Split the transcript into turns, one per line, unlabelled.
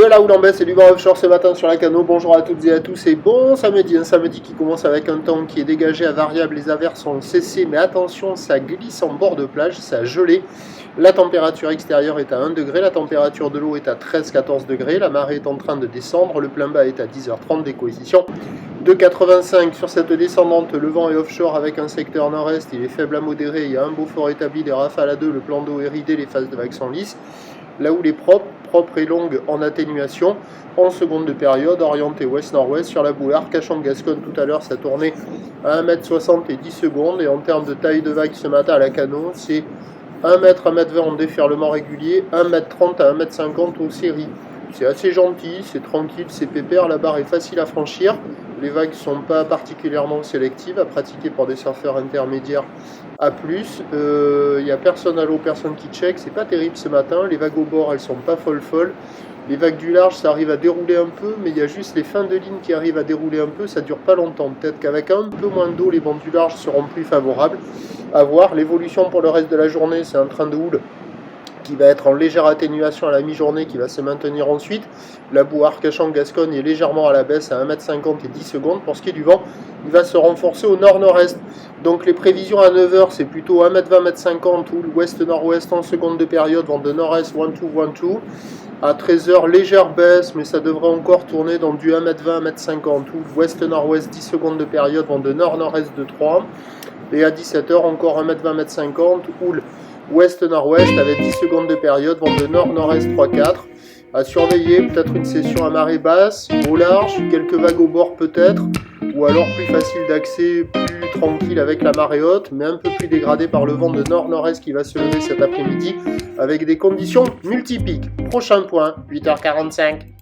la houle en baisse et du vent offshore ce matin sur la Cano. Bonjour à toutes et à tous et bon samedi. Un samedi qui commence avec un temps qui est dégagé à variable. Les averses ont cessé, mais attention, ça glisse en bord de plage, ça a gelé. La température extérieure est à 1 degré, la température de l'eau est à 13-14 degrés. La marée est en train de descendre, le plein bas est à 10h30 des coefficients de 85 sur cette descendante. Le vent est offshore avec un secteur nord-est, il est faible à modéré, il y a un beau fort établi, des rafales à 2, le plan d'eau est ridé, les phases de vagues sont lisses. La houle est propre et longue en atténuation, en seconde de période, orientée ouest-nord-ouest sur la boue Arcachon-Gascogne. Tout à l'heure, ça tournait à 1m60 et 10 secondes, et en termes de taille de vague ce matin à la Cano, c'est 1 m, 1 m 20 en déferlement régulier, 1 m 30 à 1 m 50 aux séries. C'est assez gentil, c'est tranquille, c'est pépère, la barre est facile à franchir. Les vagues ne sont pas particulièrement sélectives, à pratiquer pour des surfeurs intermédiaires à plus. Il n'y a personne à l'eau, personne qui check, c'est pas terrible ce matin. Les vagues au bord, elles sont pas folles. Les vagues du large, ça arrive à dérouler un peu, mais il y a juste les fins de ligne qui arrivent à dérouler un peu, ça dure pas longtemps. Peut-être qu'avec un peu moins d'eau, les bancs du large seront plus favorables. À voir. L'évolution pour le reste de la journée, c'est un train de houle qui va être en légère atténuation à la mi-journée, qui va se maintenir ensuite. La boue Arcachon-Gascogne est légèrement à la baisse à 1 m 50 et 10 secondes. Pour ce qui est du vent, il va se renforcer au nord-nord-est. Donc les prévisions à 9h, c'est plutôt 1 m 20, 1 m 50, ou l'ouest-nord-ouest en seconde de période, vent de nord-est, 1-2. À 13h, légère baisse, mais ça devrait encore tourner dans du 1 m 20, 1 m 50, ou l'ouest-nord-ouest, 10 secondes de période, vent de nord-nord-est de 3. Et à 17h, encore 1 m 20, 1 m 50, houle ouest-nord-ouest avec 10 secondes de période, vent de nord-nord-est 3-4. À surveiller, peut-être une session à marée basse, au large, quelques vagues au bord peut-être, ou alors plus facile d'accès, plus tranquille avec la marée haute, mais un peu plus dégradée par le vent de nord-nord-est qui va se lever cet après-midi, avec des conditions multipiques. Prochain point, 8h45.